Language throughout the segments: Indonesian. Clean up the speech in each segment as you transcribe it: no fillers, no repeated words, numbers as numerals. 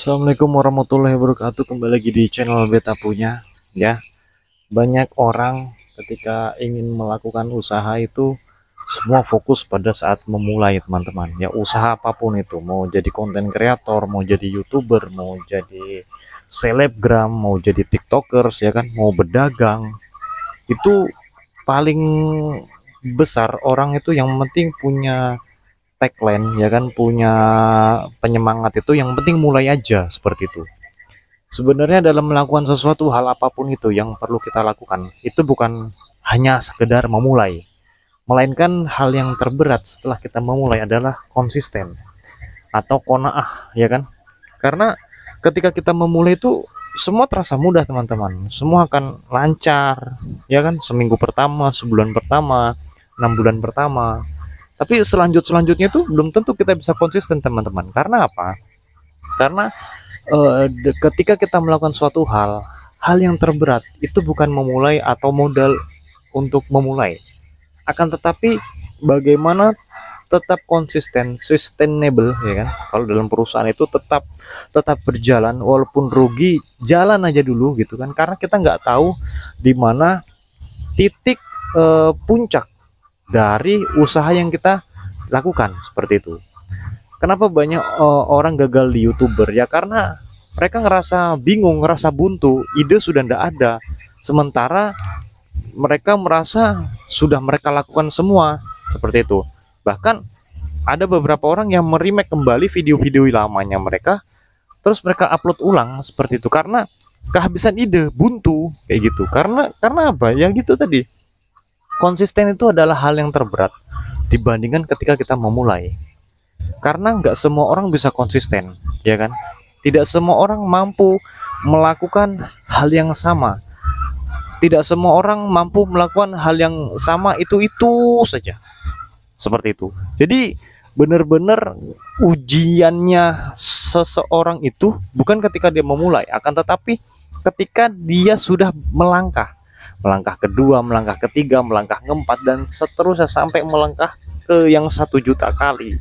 Assalamualaikum warahmatullahi wabarakatuh. Kembali lagi di channel Beta Punya ya. Banyak orang ketika ingin melakukan usaha itu semua fokus pada saat memulai, teman-teman ya. Usaha apapun itu, mau jadi konten kreator, mau jadi YouTuber, mau jadi selebgram, mau jadi tiktokers ya kan, mau berdagang, itu paling besar orang itu yang penting punya tagline ya kan, punya penyemangat, itu yang penting mulai aja, seperti itu. Sebenarnya dalam melakukan sesuatu hal apapun itu yang perlu kita lakukan itu bukan hanya sekedar memulai, melainkan hal yang terberat setelah kita memulai adalah konsisten atau qanaah ya kan. Karena ketika kita memulai itu semua terasa mudah, teman-teman, semua akan lancar ya kan, seminggu pertama, sebulan pertama, 6 bulan pertama. Tapi selanjutnya itu belum tentu kita bisa konsisten, teman-teman. Karena apa? Karena ketika kita melakukan suatu hal yang terberat itu bukan memulai atau modal untuk memulai, akan tetapi bagaimana tetap konsisten, sustainable ya kan. Kalau dalam perusahaan itu tetap berjalan walaupun rugi, jalan aja dulu gitu kan. Karena kita nggak tahu di mana titik puncak dari usaha yang kita lakukan, seperti itu. Kenapa banyak orang gagal di YouTuber ya? Karena mereka ngerasa bingung, ngerasa buntu, ide sudah ndak ada, sementara mereka merasa sudah mereka lakukan semua, seperti itu. Bahkan ada beberapa orang yang meremake kembali video-video lamanya mereka, terus mereka upload ulang, seperti itu, karena kehabisan ide, buntu kayak gitu. Karena apa ya, gitu tadi. Konsisten itu adalah hal yang terberat dibandingkan ketika kita memulai. Karena nggak semua orang bisa konsisten ya kan, tidak semua orang mampu melakukan hal yang sama, tidak semua orang mampu melakukan hal yang sama itu saja, seperti itu. Jadi benar-benar ujiannya seseorang itu bukan ketika dia memulai, akan tetapi ketika dia sudah melangkah kedua, melangkah ketiga, melangkah keempat, dan seterusnya sampai melangkah ke yang 1 juta kali,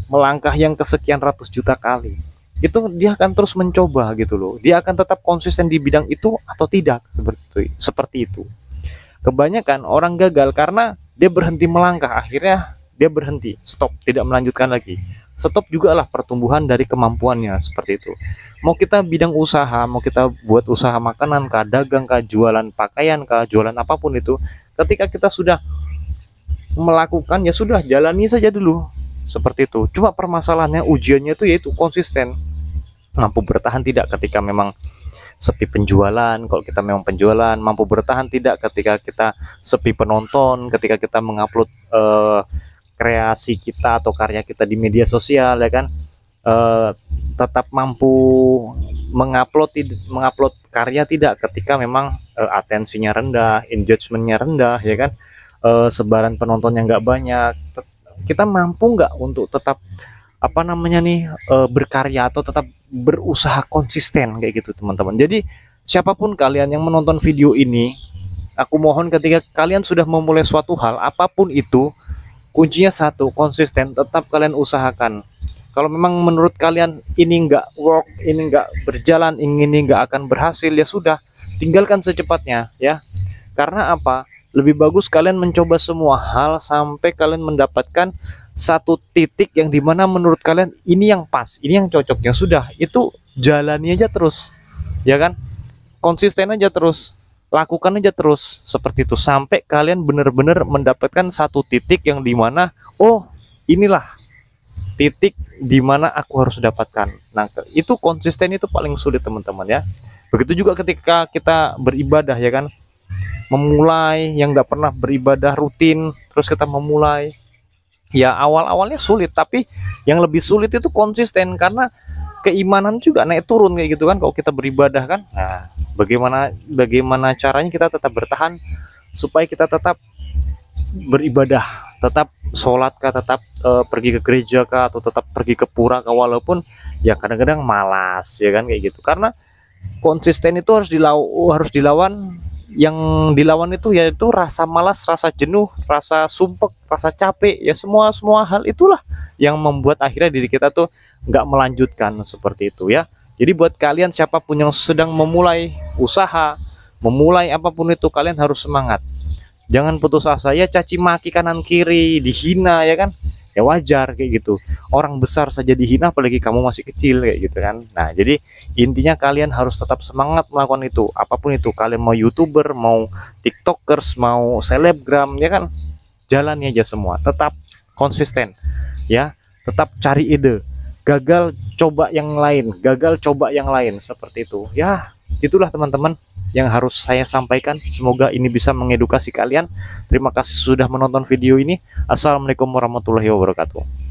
melangkah yang kesekian ratus juta kali. Itu dia akan terus mencoba gitu loh, dia akan tetap konsisten di bidang itu atau tidak, seperti itu. Kebanyakan orang gagal karena dia berhenti melangkah, akhirnya dia berhenti, stop, tidak melanjutkan lagi. Stop juga lah pertumbuhan dari kemampuannya, seperti itu. Mau kita bidang usaha, mau kita buat usaha makanan kah, dagang kah, jualan pakaian kah, jualan apapun itu, ketika kita sudah melakukan ya sudah, jalani saja dulu, seperti itu. Cuma permasalahannya, ujiannya itu yaitu konsisten, mampu bertahan tidak ketika memang sepi penjualan. Kalau kita memang penjualan, mampu bertahan tidak ketika kita sepi penonton, ketika kita mengupload kreasi kita atau karya kita di media sosial ya kan. Tetap mampu mengupload karya tidak ketika memang atensinya rendah, engagementnya rendah ya kan, sebaran penontonnya nggak banyak. Kita mampu nggak untuk tetap berkarya atau tetap berusaha konsisten kayak gitu, teman-teman. Jadi siapapun kalian yang menonton video ini, aku mohon ketika kalian sudah memulai suatu hal apapun itu, kuncinya satu, konsisten. Tetap kalian usahakan. Kalau memang menurut kalian ini nggak work, ini nggak berjalan, ini nggak akan berhasil, ya sudah, tinggalkan secepatnya ya. Karena apa? Lebih bagus kalian mencoba semua hal sampai kalian mendapatkan satu titik yang dimana menurut kalian ini yang pas, ini yang cocok, yang sudah, itu jalani aja terus ya kan, konsisten aja terus, lakukan aja terus, seperti itu, sampai kalian benar-benar mendapatkan satu titik yang dimana, oh inilah titik dimana aku harus dapatkan. Nah itu konsisten itu paling sulit, teman-teman ya. Begitu juga ketika kita beribadah ya kan, memulai yang nggak pernah beribadah rutin, terus kita memulai, ya awal-awalnya sulit, tapi yang lebih sulit itu konsisten, karena keimanan juga naik turun kayak gitu kan kalau kita beribadah kan. Nah bagaimana caranya kita tetap bertahan supaya kita tetap beribadah, tetap sholat kah, tetap pergi ke gereja kah, atau tetap pergi ke pura kah, walaupun ya kadang-kadang malas ya kan kayak gitu. Karena konsisten itu harus dilawan. Yang dilawan itu yaitu rasa malas, rasa jenuh, rasa sumpek, rasa capek, ya semua hal itulah yang membuat akhirnya diri kita tuh nggak melanjutkan, seperti itu ya. Jadi buat kalian siapapun yang sedang memulai usaha, memulai apapun itu, kalian harus semangat. Jangan putus asa ya, caci maki kanan kiri, dihina ya kan, ya wajar kayak gitu. Orang besar saja dihina, apalagi kamu masih kecil kayak gitu kan. Nah jadi intinya kalian harus tetap semangat melakukan itu, apapun itu. Kalian mau youtuber, mau tiktokers, mau selebgram ya kan, jalani aja semua, tetap konsisten ya, tetap cari ide. Gagal coba yang lain, gagal coba yang lain, seperti itu ya. Itulah teman-teman yang harus saya sampaikan. Semoga ini bisa mengedukasi kalian. Terima kasih sudah menonton video ini. Assalamualaikum warahmatullahi wabarakatuh.